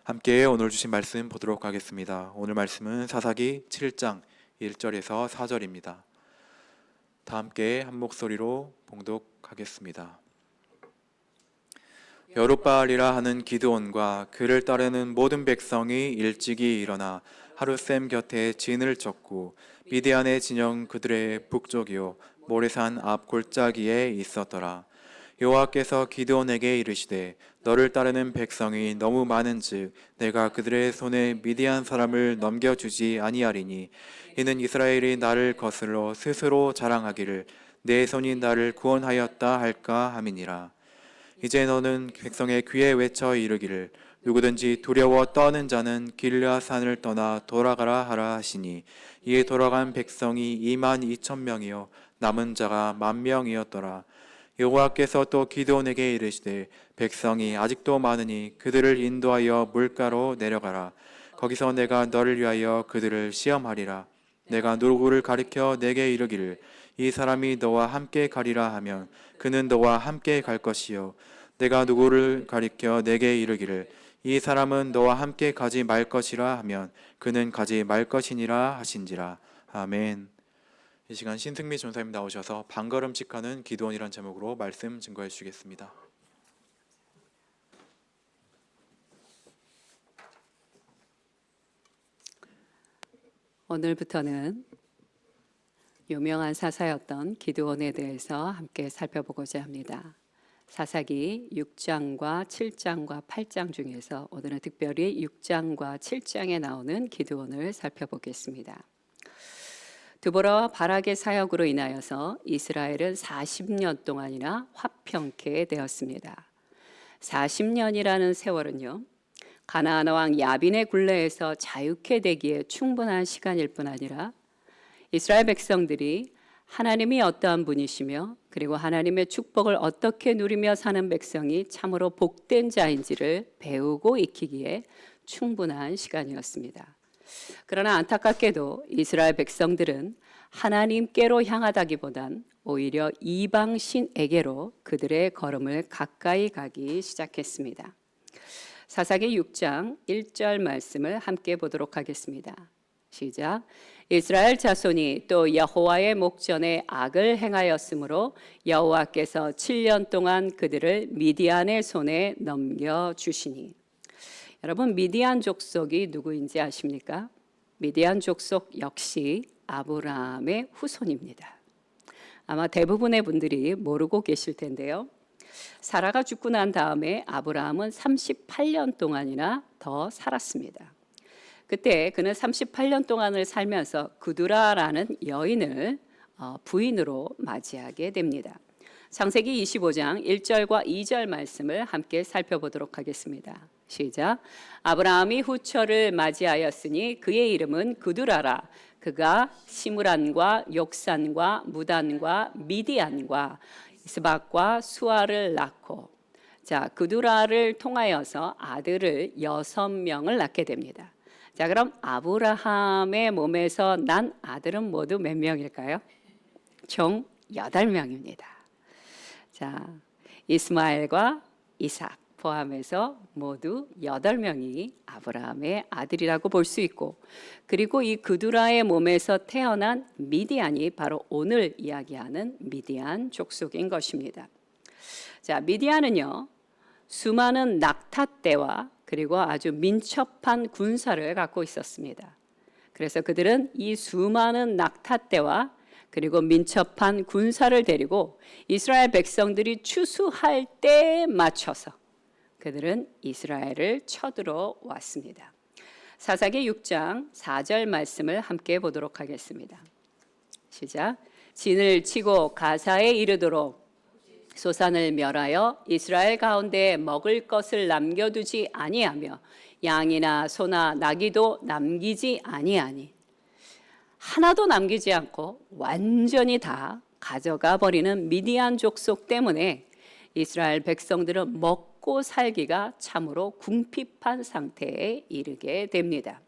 함께 오늘 주신 말씀 보도록 하겠습니다. 오늘 말씀은 사사기 7장 1절에서 4절입니다. 다 함께 한 목소리로 봉독하겠습니다. 여룻바알이라 하는 기드온과 그를 따르는 모든 백성이 일찍이 일어나 하룻샘 곁에 진을 쳤고 미디안의 진영 그들의 북쪽이요 모레산 앞 골짜기에 있었더라. 여호와께서 기드온에게 이르시되 너를 따르는 백성이 너무 많은즉 내가 그들의 손에 미디안 사람을 넘겨주지 아니하리니 이는 이스라엘이 나를 거슬러 스스로 자랑하기를 내 손이 나를 구원하였다 할까 함이니라. 이제 너는 백성의 귀에 외쳐 이르기를 누구든지 두려워 떠는 자는 길르앗 산을 떠나 돌아가라 하라 하시니 이에 돌아간 백성이 22,000명이요 남은 자가 10,000명이었더라. 여호와께서 또 기드온에게 이르시되 백성이 아직도 많으니 그들을 인도하여 물가로 내려가라. 거기서 내가 너를 위하여 그들을 시험하리라. 내가 누구를 가리켜 내게 이르기를 이 사람이 너와 함께 가리라 하면 그는 너와 함께 갈 것이요 내가 누구를 가리켜 내게 이르기를 이 사람은 너와 함께 가지 말 것이라 하면 그는 가지 말 것이니라 하신지라. 아멘. 이 시간 신승미 전사님 나오셔서 방걸음칙하는 기드온이라는 제목으로 말씀 증거해 주시겠습니다. 오늘부터는 유명한 사사였던 기드온에 대해서 함께 살펴보고자 합니다. 사사기 6장과 7장과 8장 중에서 오늘은 특별히 6장과 7장에 나오는 기드온을 살펴보겠습니다. 드보라와 바락의 사역으로 인하여서 이스라엘은 40년 동안이나 화평케 되었습니다. 40년이라는 세월은요, 가나안 왕 야빈의 굴레에서 자유케 되기에 충분한 시간일 뿐 아니라 이스라엘 백성들이 하나님이 어떠한 분이시며 그리고 하나님의 축복을 어떻게 누리며 사는 백성이 참으로 복된 자인지를 배우고 익히기에 충분한 시간이었습니다. 그러나 안타깝게도 이스라엘 백성들은 하나님께로 향하다기보단 오히려 이방신에게로 그들의 걸음을 가까이 가기 시작했습니다. 사사기 6장 1절 말씀을 함께 보도록 하겠습니다. 시작. 이스라엘 자손이 또 여호와의 목전에 악을 행하였으므로 여호와께서 7년 동안 그들을 미디안의 손에 넘겨주시니. 여러분, 미디안 족속이 누구인지 아십니까? 미디안 족속 역시 아브라함의 후손입니다. 아마 대부분의 분들이 모르고 계실 텐데요. 사라가 죽고 난 다음에 아브라함은 38년 동안이나 더 살았습니다. 그때 그는 38년 동안을 살면서 그두라라는 여인을 부인으로 맞이하게 됩니다. 창세기 25장 1절과 2절 말씀을 함께 살펴보도록 하겠습니다. 시작. 아브라함이 후처를 맞이하였으니 그의 이름은 그두라라. 그가 시므란과 욕산과 무단과 미디안과 이스박과 수아를 낳고, 자, 그두라를 통하여서 아들을 6명을 낳게 됩니다. 자, 그럼 아브라함의 몸에서 난 아들은 모두 몇 명일까요? 총 8명입니다. 자, 이스마엘과 이삭 포함해서 모두 8명이 아브라함의 아들이라고 볼 수 있고, 그리고 이 그두라의 몸에서 태어난 미디안이 바로 오늘 이야기하는 미디안 족속인 것입니다. 자, 미디안은요, 수많은 낙타떼와 그리고 아주 민첩한 군사를 갖고 있었습니다. 그래서 그들은 이 수많은 낙타떼와 그리고 민첩한 군사를 데리고 이스라엘 백성들이 추수할 때에 맞춰서 그들은 이스라엘을 쳐들어 왔습니다. 사사기 6장 4절 말씀을 함께 보도록 하겠습니다. 시작. 진을 치고 가사에 이르도록 소산을 멸하여 이스라엘 가운데 먹을 것을 남겨두지 아니하며 양이나 소나 나귀도 남기지 아니하니. 하나도 남기지 않고 완전히 다 가져가 버리는 미디안 족속 때문에 이스라엘 백성들은 먹고 살기가 참으로 궁핍한 상태에 이르게 됩니다.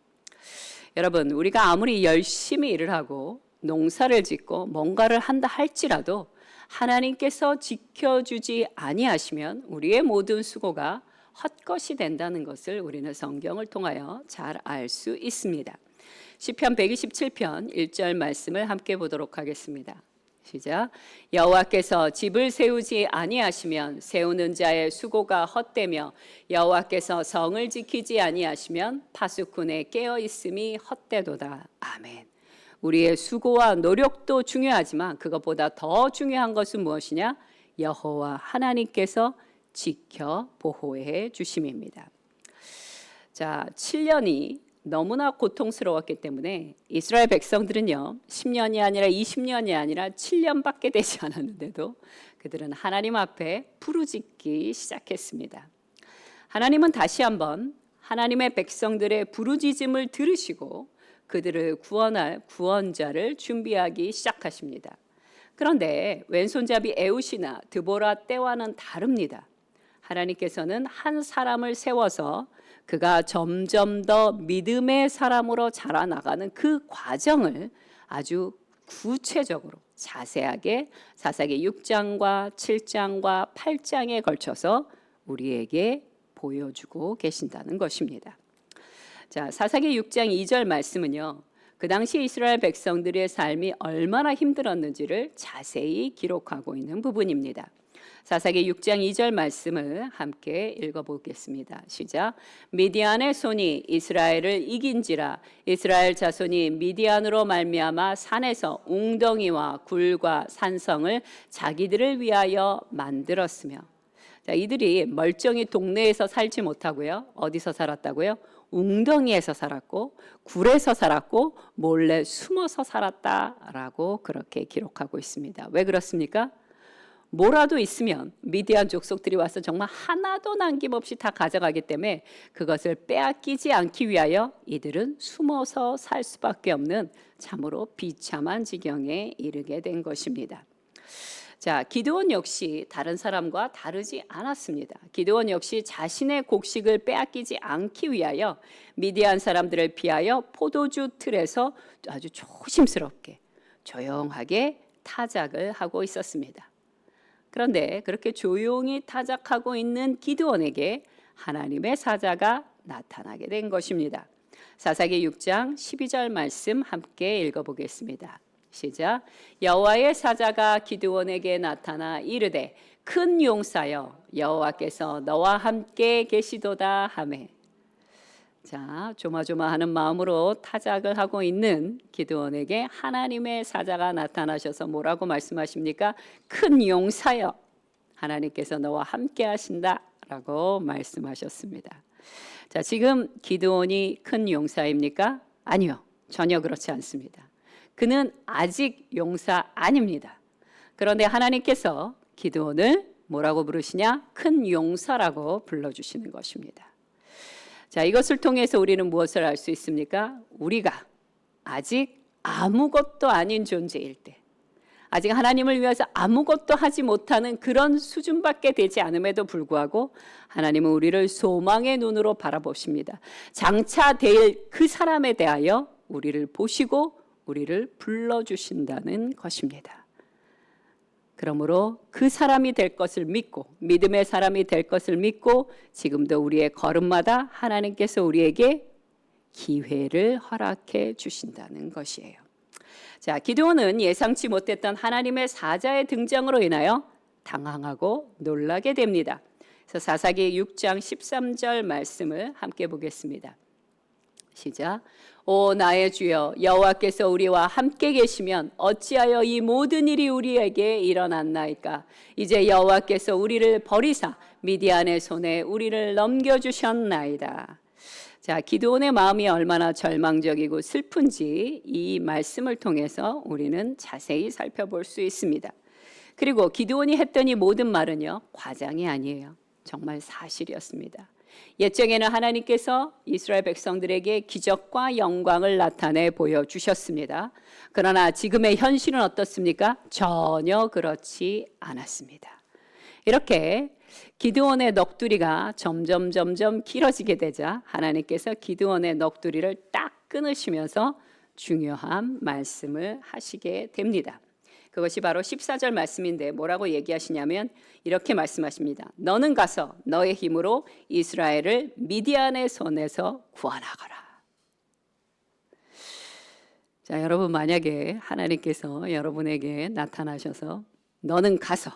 여러분, 우리가 아무리 열심히 일을 하고 농사를 짓고 뭔가를 한다 할지라도 하나님께서 지켜주지 아니하시면 우리의 모든 수고가 헛것이 된다는 것을 우리는 성경을 통하여 잘 알 수 있습니다. 시편 127편 1절 말씀을 함께 보도록 하겠습니다. 시작. 여호와께서 집을 세우지 아니하시면 세우는 자의 수고가 헛되며 여호와께서 성을 지키지 아니하시면 파수꾼의 깨어 있음이 헛되도다. 아멘. 우리의 수고와 노력도 중요하지만 그것보다 더 중요한 것은 무엇이냐? 여호와 하나님께서 지켜 보호해 주심입니다. 자, 7년이 너무나 고통스러웠기 때문에 이스라엘 백성들은요, 10년이 아니라 20년이 아니라 7년밖에 되지 않았는데도 그들은 하나님 앞에 부르짖기 시작했습니다. 하나님은 다시 한번 하나님의 백성들의 부르짖음을 들으시고 그들을 구원할 구원자를 준비하기 시작하십니다. 그런데 왼손잡이 에웃이나 드보라 때와는 다릅니다. 하나님께서는 한 사람을 세워서 그가 점점 더 믿음의 사람으로 자라나가는 그 과정을 아주 구체적으로 자세하게 사사기 6장과 7장과 8장에 걸쳐서 우리에게 보여주고 계신다는 것입니다. 자, 사사기 6장 2절 말씀은요, 그 당시 이스라엘 백성들의 삶이 얼마나 힘들었는지를 자세히 기록하고 있는 부분입니다. 사사기 6장 2절 말씀을 함께 읽어보겠습니다. 시작. 미디안의 손이 이스라엘을 이긴지라 이스라엘 자손이 미디안으로 말미암아 산에서 웅덩이와 굴과 산성을 자기들을 위하여 만들었으며. 자, 이들이 멀쩡히 동네에서 살지 못하고요. 어디서 살았다고요? 웅덩이에서 살았고 굴에서 살았고 몰래 숨어서 살았다라고 그렇게 기록하고 있습니다. 왜 그렇습니까? 뭐라도 있으면 미디안 족속들이 와서 정말 하나도 남김없이 다 가져가기 때문에 그것을 빼앗기지 않기 위하여 이들은 숨어서 살 수밖에 없는 참으로 비참한 지경에 이르게 된 것입니다. 자, 기드온 역시 다른 사람과 다르지 않았습니다. 기드온 역시 자신의 곡식을 빼앗기지 않기 위하여 미디안 사람들을 피하여 포도주 틀에서 아주 조심스럽게 조용하게 타작을 하고 있었습니다. 그런데 그렇게 조용히 타작하고 있는 기드온에게 하나님의 사자가 나타나게 된 것입니다. 사사기 6장 12절 말씀 함께 읽어보겠습니다. 시작. 여호와의 사자가 기드온에게 나타나 이르되 큰 용사여 여호와께서 너와 함께 계시도다 하매. 자, 조마조마하는 마음으로 타작을 하고 있는 기드온에게 하나님의 사자가 나타나셔서 뭐라고 말씀하십니까? 큰 용사여 하나님께서 너와 함께 하신다라고 말씀하셨습니다. 자, 지금 기드온이 큰 용사입니까? 아니요, 전혀 그렇지 않습니다. 그는 아직 용사 아닙니다. 그런데 하나님께서 기드온을 뭐라고 부르시냐? 큰 용사라고 불러주시는 것입니다. 자, 이것을 통해서 우리는 무엇을 알 수 있습니까? 우리가 아직 아무것도 아닌 존재일 때, 아직 하나님을 위해서 아무것도 하지 못하는 그런 수준밖에 되지 않음에도 불구하고 하나님은 우리를 소망의 눈으로 바라보십니다. 장차 될 그 사람에 대하여 우리를 보시고 우리를 불러주신다는 것입니다. 그러므로 그 사람이 될 것을 믿고 믿음의 사람이 될 것을 믿고 지금도 우리의 걸음마다 하나님께서 우리에게 기회를 허락해 주신다는 것이에요. 자, 기드온은 예상치 못했던 하나님의 사자의 등장으로 인하여 당황하고 놀라게 됩니다. 그래서 사사기 6장 13절 말씀을 함께 보겠습니다. 시작. 오 나의 주여 여호와께서 우리와 함께 계시면 어찌하여 이 모든 일이 우리에게 일어났나이까. 이제 여호와께서 우리를 버리사 미디안의 손에 우리를 넘겨주셨나이다. 자, 기드온의 마음이 얼마나 절망적이고 슬픈지 이 말씀을 통해서 우리는 자세히 살펴볼 수 있습니다. 그리고 기드온이 했던 이 모든 말은요, 과장이 아니에요. 정말 사실이었습니다. 옛적에는 하나님께서 이스라엘 백성들에게 기적과 영광을 나타내 보여주셨습니다. 그러나 지금의 현실은 어떻습니까? 전혀 그렇지 않았습니다. 이렇게 기드온의 넋두리가 점점 길어지게 되자 하나님께서 기드온의 넋두리를 딱 끊으시면서 중요한 말씀을 하시게 됩니다. 그것이 바로 14절 말씀인데 뭐라고 얘기하시냐면 이렇게 말씀하십니다. 너는 가서 너의 힘으로 이스라엘을 미디안의 손에서 구원하거라. 자, 여러분 만약에 하나님께서 여러분에게 나타나셔서 너는 가서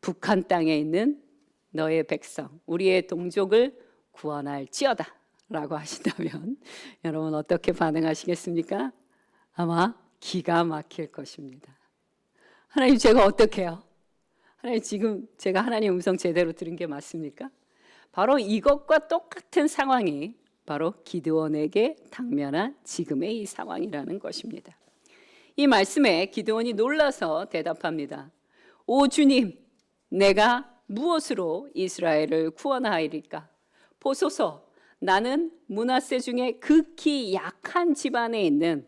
북한 땅에 있는 너의 백성, 우리의 동족을 구원할지어다 라고 하신다면 여러분 어떻게 반응하시겠습니까? 아마 기가 막힐 것입니다. 하나님 제가 어떻게 해요? 하나님 지금 제가 하나님 음성 제대로 들은 게 맞습니까? 바로 이것과 똑같은 상황이 바로 기드온에게 당면한 지금의 이 상황이라는 것입니다. 이 말씀에 기드온이 놀라서 대답합니다. 오 주님, 내가 무엇으로 이스라엘을 구원하리까? 보소서, 나는 므낫세 중에 극히 약한 집안에 있는,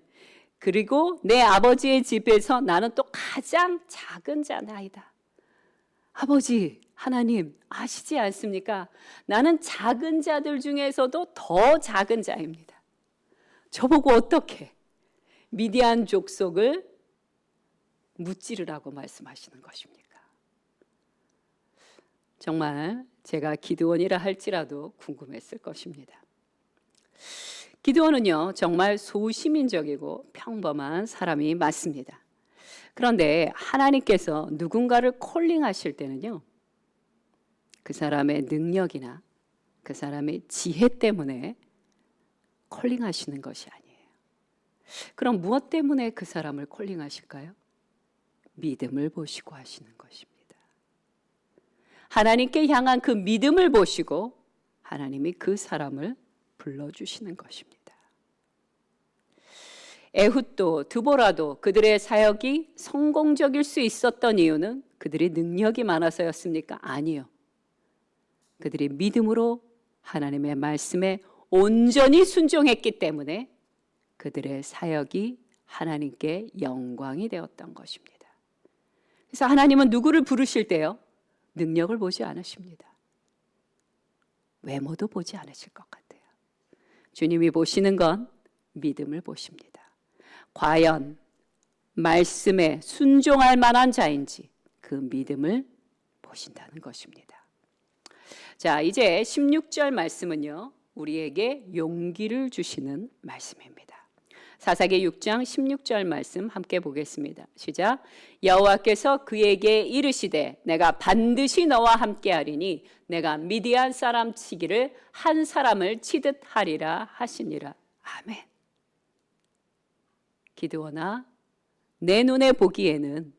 그리고 내 아버지의 집에서 나는 또 가장 작은 자나이다. 아버지 하나님 아시지 않습니까? 나는 작은 자들 중에서도 더 작은 자입니다. 저보고 어떻게 미디안 족속을 무찌르라고 말씀하시는 것입니까? 정말 제가 기드온이라 할지라도 궁금했을 것입니다. 기드온은요 정말 소시민적이고 평범한 사람이 맞습니다. 그런데 하나님께서 누군가를 콜링하실 때는요 그 사람의 능력이나 그 사람의 지혜 때문에 콜링하시는 것이 아니에요. 그럼 무엇 때문에 그 사람을 콜링하실까요? 믿음을 보시고 하시는 것입니다. 하나님께 향한 그 믿음을 보시고 하나님이 그 사람을 불러주시는 것입니다. 에훗도 드보라도 그들의 사역이 성공적일 수 있었던 이유는 그들이 능력이 많아서였습니까? 아니요. 그들이 믿음으로 하나님의 말씀에 온전히 순종했기 때문에 그들의 사역이 하나님께 영광이 되었던 것입니다. 그래서 하나님은 누구를 부르실 때요? 능력을 보지 않으십니다. 외모도 보지 않으실 것 같아요. 주님이 보시는 건 믿음을 보십니다. 과연 말씀에 순종할 만한 자인지 그 믿음을 보신다는 것입니다. 자, 이제 16절 말씀은요, 우리에게 용기를 주시는 말씀입니다. 사사기 6장 16절 말씀 함께 보겠습니다. 시작. 여호와께서 그에게 이르시되 내가 반드시 너와 함께하리니 내가 미디안 사람 치기를 한 사람을 치듯 하리라 하시니라. 아멘. 기드온아, 내 눈에 보기에는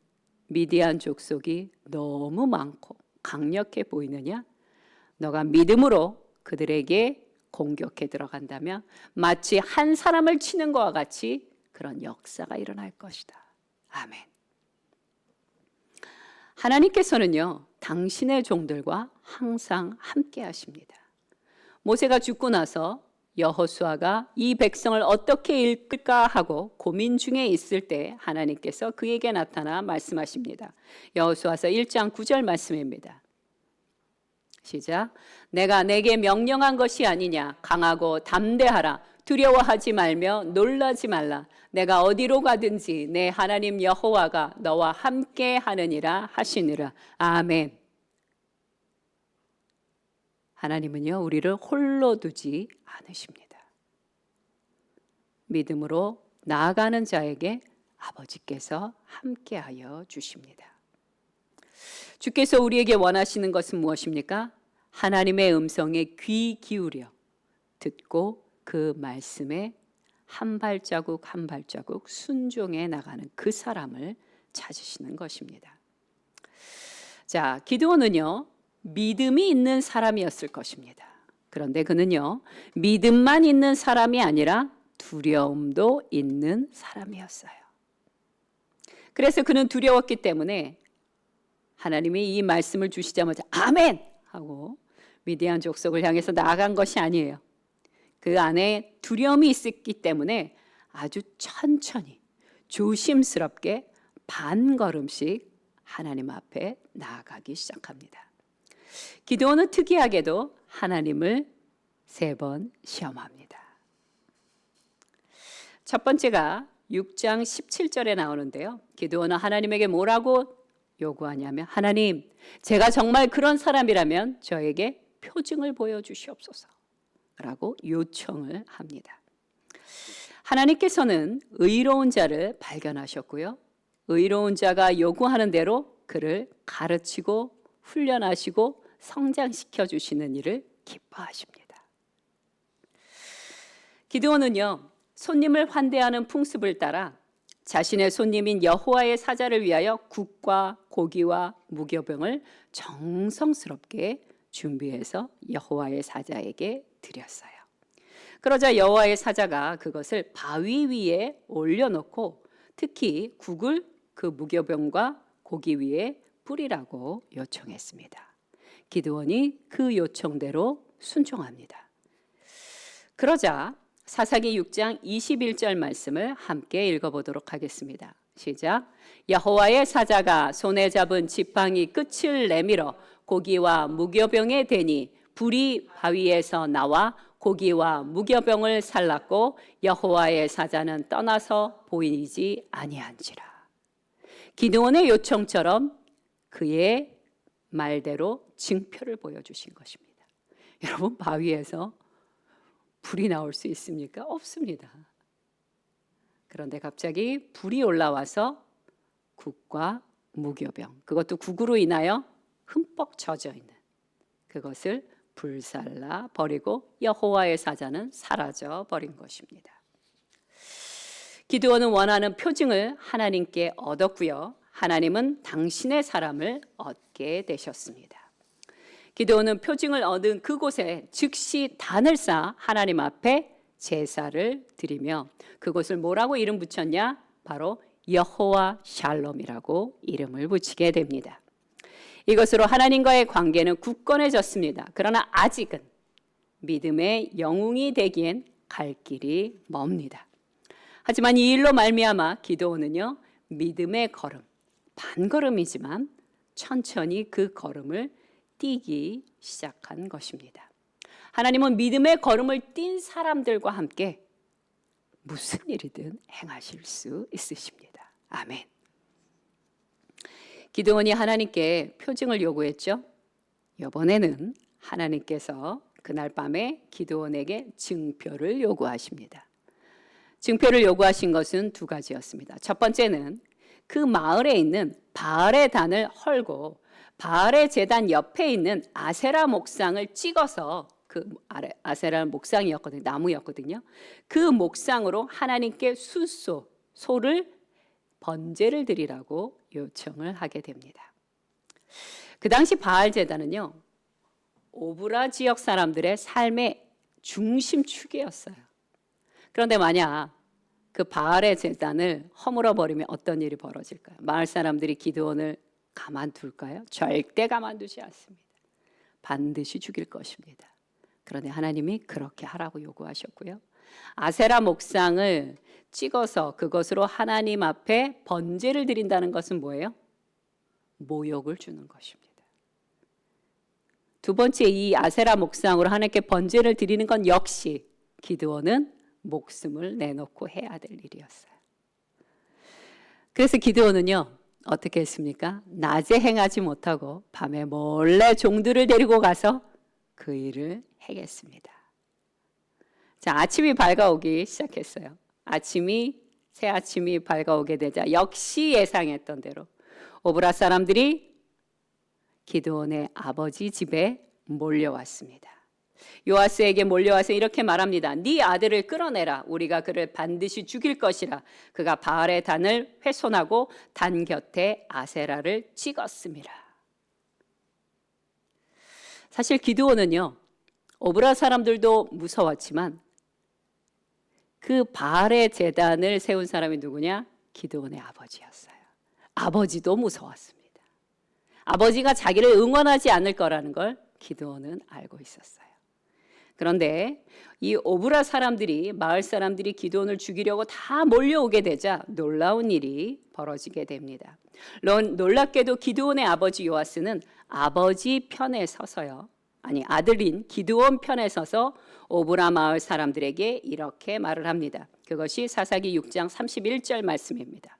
미디안 족속이 너무 많고 강력해 보이느냐? 너가 믿음으로 그들에게 공격해 들어간다면 마치 한 사람을 치는 것과 같이 그런 역사가 일어날 것이다. 아멘. 하나님께서는요, 당신의 종들과 항상 함께 하십니다. 모세가 죽고 나서 여호수아가 이 백성을 어떻게 이끌까 하고 고민 중에 있을 때 하나님께서 그에게 나타나 말씀하십니다. 여호수아서 1장 9절 말씀입니다. 시작. 내가 내게 명령한 것이 아니냐. 강하고 담대하라. 두려워하지 말며 놀라지 말라. 내가 어디로 가든지 내 하나님 여호와가 너와 함께 하느니라 하시니라. 아멘. 하나님은요, 우리를 홀로 두지 않으십니다. 믿음으로 나아가는 자에게 아버지께서 함께하여 주십니다. 주께서 우리에게 원하시는 것은 무엇입니까? 하나님의 음성에 귀 기울여 듣고 그 말씀에 한 발자국 한 발자국 순종해 나가는 그 사람을 찾으시는 것입니다. 자, 기드온은요, 믿음이 있는 사람이었을 것입니다. 그런데 그는요, 믿음만 있는 사람이 아니라 두려움도 있는 사람이었어요. 그래서 그는 두려웠기 때문에 하나님이 이 말씀을 주시자마자 아멘! 하고 미디안 족속을 향해서 나아간 것이 아니에요. 그 안에 두려움이 있었기 때문에 아주 천천히 조심스럽게 반걸음씩 하나님 앞에 나아가기 시작합니다. 기드온은 특이하게도 하나님을 3번 시험합니다. 첫 번째가 6장 17절에 나오는데요. 기드온은 하나님에게 뭐라고 요구하냐면, 하나님, 제가 정말 그런 사람이라면 저에게 표징을 보여주시옵소서 라고 요청을 합니다. 하나님께서는 의로운 자를 발견하셨고요. 의로운 자가 요구하는 대로 그를 가르치고 훈련하시고 성장시켜 주시는 일을 기뻐하십니다. 기드온은요, 손님을 환대하는 풍습을 따라 자신의 손님인 여호와의 사자를 위하여 국과 고기와 무교병을 정성스럽게 준비해서 여호와의 사자에게 드렸어요. 그러자 여호와의 사자가 그것을 바위 위에 올려놓고 특히 국을 그 무교병과 고기 위에 뿌리라고 요청했습니다. 기드온이 그 요청대로 순종합니다. 그러자 사사기 6장 21절 말씀을 함께 읽어보도록 하겠습니다. 시작. 여호와의 사자가 손에 잡은 지팡이 끝을 내밀어 고기와 무교병에 대니 불이 바위에서 나와 고기와 무교병을 살랐고 여호와의 사자는 떠나서 보이지 아니한지라. 기드온의 요청처럼 그의 말대로 증표를 보여주신 것입니다. 여러분, 바위에서 불이 나올 수 있습니까? 없습니다. 그런데 갑자기 불이 올라와서 국과 무교병, 그것도 국으로 인하여 흠뻑 젖어 있는 그것을 불살라 버리고 여호와의 사자는 사라져 버린 것입니다. 기드온은 원하는 표징을 하나님께 얻었고요. 하나님은 당신의 사람을 얻게 되셨습니다. 기드온은 표징을 얻은 그곳에 즉시 단을 쌓아 하나님 앞에 제사를 드리며 그곳을 뭐라고 이름 붙였냐? 바로 여호와 샬롬이라고 이름을 붙이게 됩니다. 이것으로 하나님과의 관계는 굳건해졌습니다. 그러나 아직은 믿음의 영웅이 되기엔 갈 길이 멉니다. 하지만 이 일로 말미암아 기드온은요, 믿음의 걸음, 반걸음이지만 천천히 그 걸음을 뛰기 시작한 것입니다. 하나님은 믿음의 걸음을 뛴 사람들과 함께 무슨 일이든 행하실 수 있으십니다. 아멘. 기드온이 하나님께 표징을 요구했죠. 이번에는 하나님께서 그날 밤에 기드온에게 증표를 요구하십니다. 증표를 요구하신 것은 두 가지였습니다. 첫 번째는 그 마을에 있는 바알의 단을 헐고 바알의 제단 옆에 있는 아세라 목상을 찍어서, 그 아세라 목상이었거든요. 나무였거든요. 그 목상으로 하나님께 소를 번제를 드리라고 요청을 하게 됩니다. 그 당시 바알 제단은요, 오브라 지역 사람들의 삶의 중심축이었어요. 그런데 만약 그 바알의 제단을 허물어 버리면 어떤 일이 벌어질까요? 마을 사람들이 기드온을 가만둘까요? 절대 가만두지 않습니다. 반드시 죽일 것입니다. 그런데 하나님이 그렇게 하라고 요구하셨고요. 아세라 목상을 찍어서 그것으로 하나님 앞에 번제를 드린다는 것은 뭐예요? 모욕을 주는 것입니다. 두 번째, 이 아세라 목상으로 하나님께 번제를 드리는 건 역시 기드온은 목숨을 내놓고 해야 될 일이었어요. 그래서 기드온은요, 어떻게 했습니까? 낮에 행하지 못하고 밤에 몰래 종들을 데리고 가서 그 일을 해겠습니다. 자, 아침이 밝아오기 시작했어요. 새 아침이 밝아오게 되자 역시 예상했던 대로 오브라 사람들이 기드온의 아버지 집에 몰려왔습니다. 요아스에게 몰려와서 이렇게 말합니다. 네 아들을 끌어내라. 우리가 그를 반드시 죽일 것이라. 그가 바알의 단을 훼손하고 단 곁에 아세라를 찍었습니다. 사실 기드온은요, 오브라 사람들도 무서웠지만 그 바알의 제단을 세운 사람이 누구냐? 기드온의 아버지였어요. 아버지도 무서웠습니다. 아버지가 자기를 응원하지 않을 거라는 걸 기드온은 알고 있었어요. 그런데 이 오브라 사람들이, 마을 사람들이 기드온을 죽이려고 다 몰려오게 되자 놀라운 일이 벌어지게 됩니다. 놀랍게도 기드온의 아버지 요아스는 아버지 편에 서서요, 아들인 기드온 편에 서서 오브라 마을 사람들에게 이렇게 말을 합니다. 그것이 사사기 6장 31절 말씀입니다.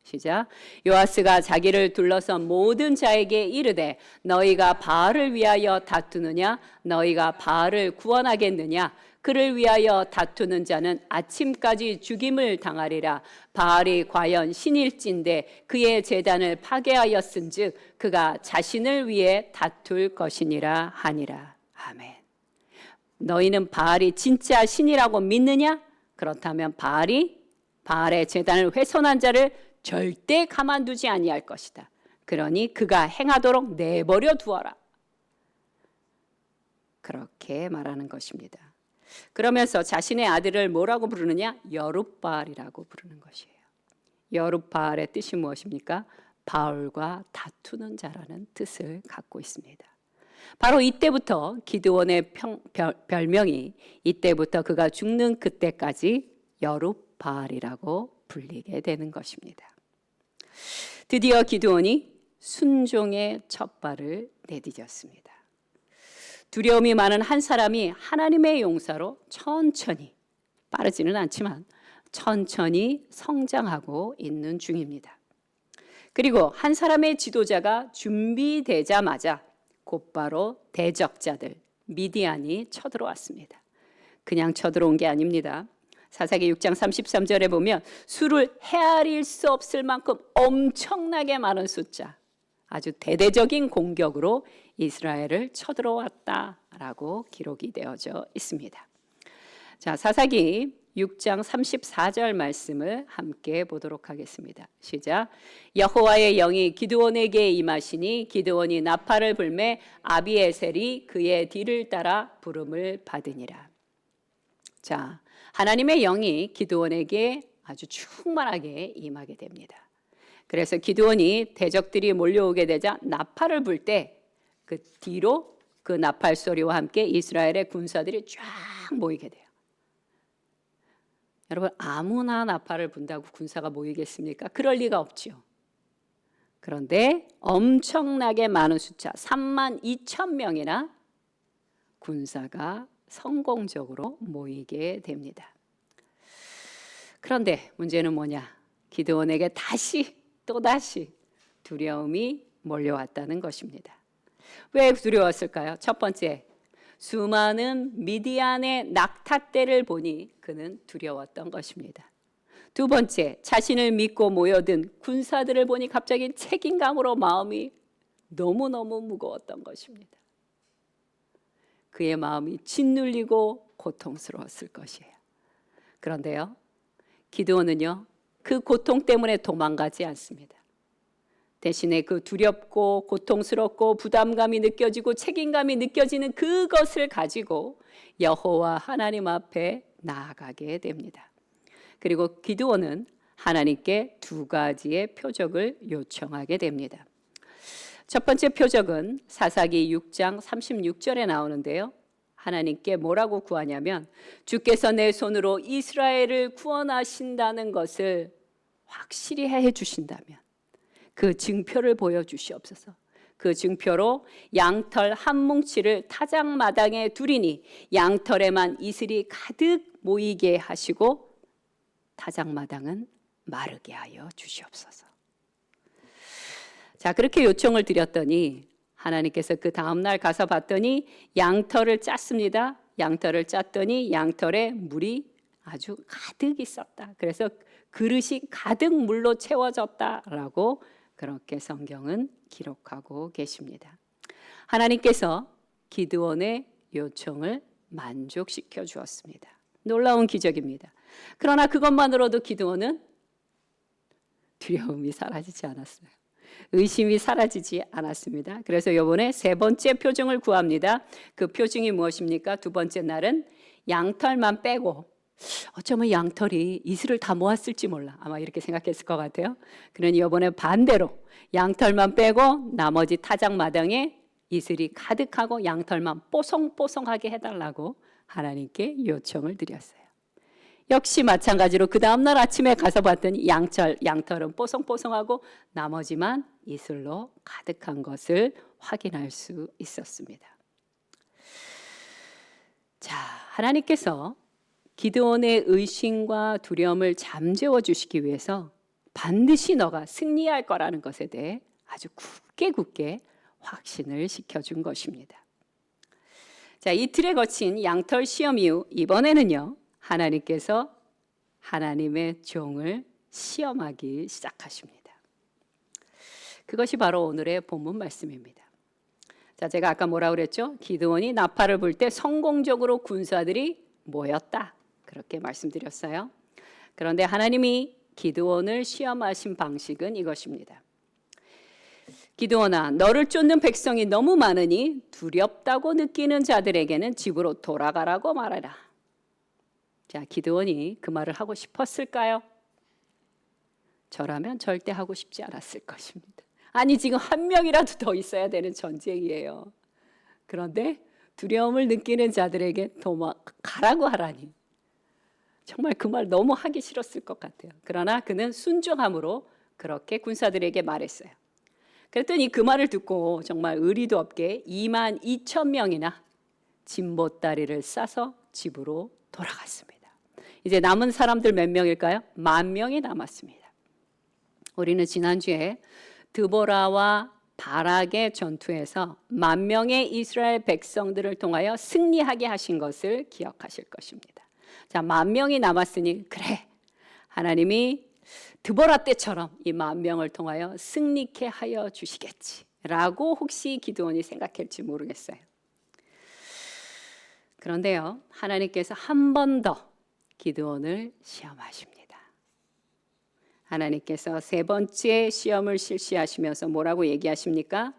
시작. 요아스가 자기를 둘러선 모든 자에게 이르되 너희가 바알을 위하여 다투느냐 너희가 바알을 구원하겠느냐 그를 위하여 다투는 자는 아침까지 죽임을 당하리라. 바알이 과연 신일진데 그의 제단을 파괴하였은즉 그가 자신을 위해 다툴 것이니라 하니라. 아멘. 너희는 바알이 진짜 신이라고 믿느냐? 그렇다면 바알의 제단을 훼손한 자를 절대 가만두지 아니할 것이다. 그러니 그가 행하도록 내버려 두어라. 그렇게 말하는 것입니다. 그러면서 자신의 아들을 뭐라고 부르느냐? 여룹바알이라고 부르는 것이에요. 여룹바알의 뜻이 무엇입니까? 바울과 다투는 자라는 뜻을 갖고 있습니다. 바로 이때부터 기드온의 별명이 이때부터 그가 죽는 그때까지 여룹바알이라고 불리게 되는 것입니다. 드디어 기드온이 순종의 첫 발을 내디뎠습니다. 두려움이 많은 한 사람이 하나님의 용사로 천천히, 빠르지는 않지만 천천히 성장하고 있는 중입니다. 그리고 한 사람의 지도자가 준비되자마자 곧바로 대적자들 미디안이 쳐들어왔습니다. 그냥 쳐들어온 게 아닙니다. 사사기 6장 33절에 보면 수를 헤아릴 수 없을 만큼 엄청나게 많은 숫자, 아주 대대적인 공격으로 이스라엘을 쳐들어왔다라고 기록이 되어져 있습니다. 자, 사사기 6장 34절 말씀을 함께 보도록 하겠습니다. 시작. 여호와의 영이 기드온에게 임하시니 기드온이 나팔을 불매 아비에셀이 그의 뒤를 따라 부름을 받으니라. 자, 하나님의 영이 기드온에게 아주 충만하게 임하게 됩니다. 그래서 기드온이 대적들이 몰려오게 되자 나팔을 불 때 그 뒤로 그 나팔 소리와 함께 이스라엘의 군사들이 쫙 모이게 돼요. 여러분, 아무나 나팔을 분다고 군사가 모이겠습니까? 그럴 리가 없죠. 그런데 엄청나게 많은 숫자 32,000명이나 군사가 성공적으로 모이게 됩니다. 그런데 문제는 뭐냐? 기드온에게 또다시 두려움이 몰려왔다는 것입니다. 왜 두려웠을까요? 첫 번째, 수많은 미디안의 낙타떼를 보니 그는 두려웠던 것입니다. 두 번째, 자신을 믿고 모여든 군사들을 보니 갑자기 책임감으로 마음이 너무너무 무거웠던 것입니다. 그의 마음이 짓눌리고 고통스러웠을 것이에요. 그런데요, 기드온은요, 그 고통 때문에 도망가지 않습니다. 대신에 그 두렵고 고통스럽고 부담감이 느껴지고 책임감이 느껴지는 그것을 가지고 여호와 하나님 앞에 나아가게 됩니다. 그리고 기드온은 하나님께 두 가지의 표적을 요청하게 됩니다. 첫 번째 표적은 사사기 6장 36절에 나오는데요. 하나님께 뭐라고 구하냐면 주께서 내 손으로 이스라엘을 구원하신다는 것을 확실히 해 주신다면 그 증표를 보여주시옵소서. 그 증표로 양털 한 뭉치를 타작마당에 두리니 양털에만 이슬이 가득 모이게 하시고 타작마당은 마르게 하여 주시옵소서. 자, 그렇게 요청을 드렸더니 하나님께서 그 다음날 가서 봤더니 양털을 짰습니다. 양털을 짰더니 양털에 물이 아주 가득 있었다. 그래서 그릇이 가득 물로 채워졌다라고 그렇게 성경은 기록하고 계십니다. 하나님께서 기드온의 요청을 만족시켜 주었습니다. 놀라운 기적입니다. 그러나 그것만으로도 기드온은 두려움이 사라지지 않았어요. 의심이 사라지지 않았습니다. 그래서 이번에 세 번째 표징을 구합니다. 그 표징이 무엇입니까? 두 번째 날은 양털만 빼고, 어쩌면 양털이 이슬을 다 모았을지 몰라. 아마 이렇게 생각했을 것 같아요. 그러니 이번에 반대로 양털만 빼고 나머지 타작마당에 이슬이 가득하고 양털만 뽀송뽀송하게 해달라고 하나님께 요청을 드렸어요. 역시 마찬가지로 그 다음날 아침에 가서 봤더니 양털은 뽀송뽀송하고 나머지만 이슬로 가득한 것을 확인할 수 있었습니다. 자, 하나님께서 기드온의 의심과 두려움을 잠재워 주시기 위해서 반드시 너가 승리할 거라는 것에 대해 아주 굳게 확신을 시켜준 것입니다. 자, 이틀에 거친 양털 시험 이후 이번에는요, 하나님께서 하나님의 종을 시험하기 시작하십니다. 그것이 바로 오늘의 본문 말씀입니다. 자, 제가 아까 뭐라고 그랬죠? 기드온이 나팔을 불 때 성공적으로 군사들이 모였다. 그렇게 말씀드렸어요. 그런데 하나님이 기드온을 시험하신 방식은 이것입니다. 기드온아, 너를 쫓는 백성이 너무 많으니 두렵다고 느끼는 자들에게는 집으로 돌아가라고 말해라. 자, 기드온이 그 말을 하고 싶었을까요? 저라면 절대 하고 싶지 않았을 것입니다. 아니, 지금 한 명이라도 더 있어야 되는 전쟁이에요. 그런데 두려움을 느끼는 자들에게 도망가라고 하라니. 정말 그 말 너무 하기 싫었을 것 같아요. 그러나 그는 순종함으로 그렇게 군사들에게 말했어요. 그랬더니 그 말을 듣고 정말 의리도 없게 22,000명이나 진보다리를 싸서 집으로 돌아갔습니다. 이제 남은 사람들 몇 명일까요? 10,000명이 남았습니다. 우리는 지난주에 드보라와 바락의 전투에서 10,000명의 이스라엘 백성들을 통하여 승리하게 하신 것을 기억하실 것입니다. 자, 10,000명이 남았으니 그래, 하나님이 드보라 때처럼 이 10,000명을 통하여 승리케 하여 주시겠지라고 혹시 기드온이 생각할지 모르겠어요. 그런데요, 하나님께서 한 번 더 기드온을 시험하십니다. 하나님께서 세 번째 시험을 실시하시면서 뭐라고 얘기하십니까?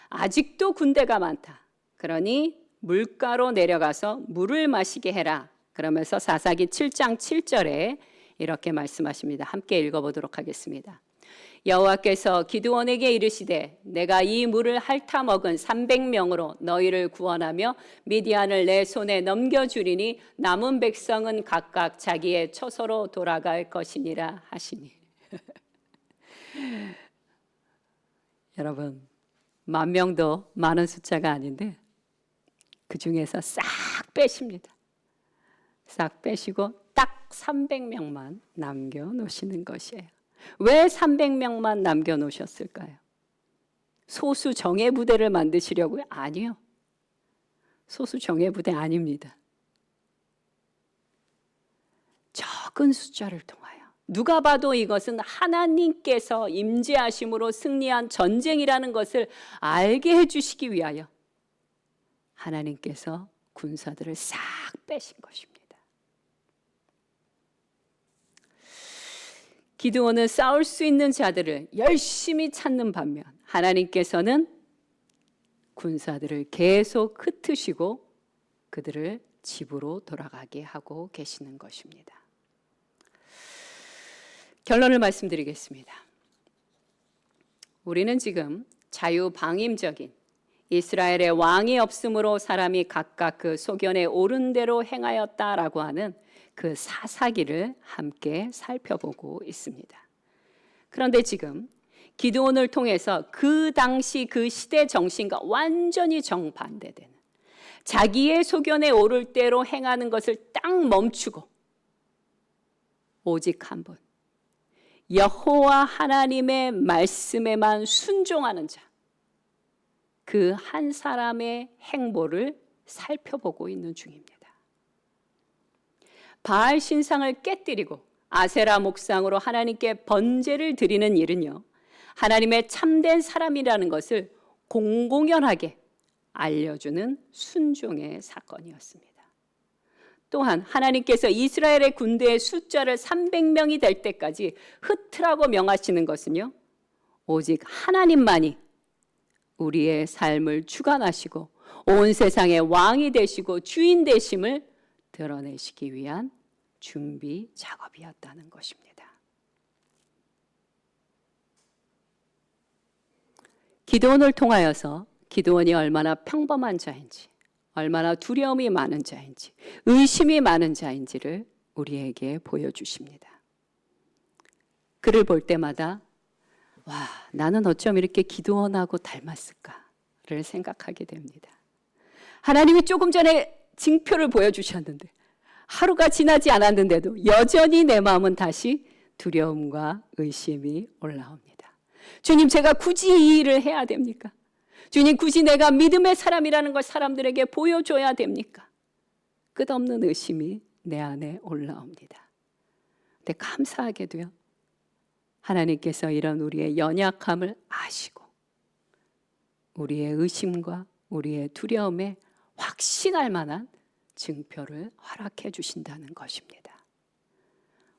아직도 군대가 많다. 그러니 물가로 내려가서 물을 마시게 해라. 그러면서 사사기 7장 7절에 이렇게 말씀하십니다. 함께 읽어보도록 하겠습니다. 여호와께서 기드온에게 이르시되 내가 이 물을 핥아 먹은 300명으로 너희를 구원하며 미디안을 내 손에 넘겨주리니 남은 백성은 각각 자기의 처소로 돌아갈 것이니라 하시니. 여러분, 10,000명도 많은 숫자가 아닌데 그 중에서 싹 빼십니다. 싹 빼시고 딱 300명만 남겨놓으시는 것이에요. 왜 300명만 남겨놓으셨을까요? 소수 정예부대를 만드시려고요? 아니요. 소수 정예부대 아닙니다. 적은 숫자를 통하여 누가 봐도 이것은 하나님께서 임재하심으로 승리한 전쟁이라는 것을 알게 해주시기 위하여 하나님께서 군사들을 싹 빼신 것입니다. 기드온은 싸울 수 있는 자들을 열심히 찾는 반면 하나님께서는 군사들을 계속 흩으시고 그들을 집으로 돌아가게 하고 계시는 것입니다. 결론을 말씀드리겠습니다. 우리는 지금 자유방임적인 이스라엘의 왕이 없으므로 사람이 각각 그 소견에 옳은 대로 행하였다라고 하는 그 사사기를 함께 살펴보고 있습니다. 그런데 지금 기드온을 통해서 그 당시 그 시대 정신과 완전히 정반대되는 자기의 소견에 옳을 대로 행하는 것을 딱 멈추고 오직 한 분, 여호와 하나님의 말씀에만 순종하는 자, 그 한 사람의 행보를 살펴보고 있는 중입니다. 바알 신상을 깨뜨리고 아세라 목상으로 하나님께 번제를 드리는 일은요, 하나님의 참된 사람이라는 것을 공공연하게 알려주는 순종의 사건이었습니다. 또한 하나님께서 이스라엘의 군대의 숫자를 300명이 될 때까지 흩으라고 명하시는 것은요, 오직 하나님만이 우리의 삶을 주관하시고 온 세상의 왕이 되시고 주인 되심을 드러내시기 위한 준비 작업이었다는 것입니다. 기드온을 통하여서 기드온이 얼마나 평범한 자인지, 얼마나 두려움이 많은 자인지, 의심이 많은 자인지를 우리에게 보여주십니다. 그를 볼 때마다 와, 나는 어쩜 이렇게 기드온하고 닮았을까를 생각하게 됩니다. 하나님이 조금 전에 징표를 보여주셨는데 하루가 지나지 않았는데도 여전히 내 마음은 다시 두려움과 의심이 올라옵니다. 주님, 제가 굳이 이 일을 해야 됩니까? 주님, 굳이 내가 믿음의 사람이라는 걸 사람들에게 보여줘야 됩니까? 끝없는 의심이 내 안에 올라옵니다. 근데 감사하게도요, 하나님께서 이런 우리의 연약함을 아시고 우리의 의심과 우리의 두려움에 확신할 만한 증표를 허락해 주신다는 것입니다.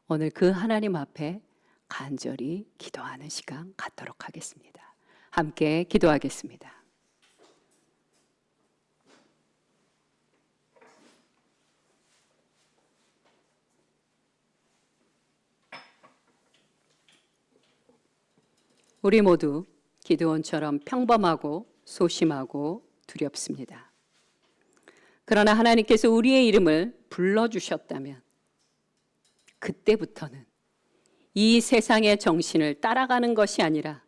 오늘 그 하나님 앞에 간절히 기도하는 시간 갖도록 하겠습니다. 함께 기도하겠습니다. 우리 모두 기드온처럼 평범하고 소심하고 두렵습니다. 그러나 하나님께서 우리의 이름을 불러주셨다면 그때부터는 이 세상의 정신을 따라가는 것이 아니라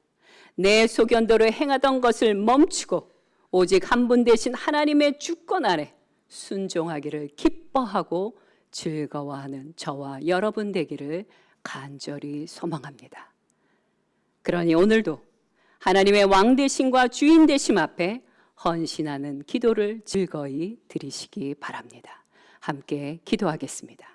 내 소견대로 행하던 것을 멈추고 오직 한 분 대신 하나님의 주권 아래 순종하기를 기뻐하고 즐거워하는 저와 여러분 되기를 간절히 소망합니다. 그러니 오늘도 하나님의 왕 되심과 주인 되심 앞에 헌신하는 기도를 즐거이 드리시기 바랍니다. 함께 기도하겠습니다.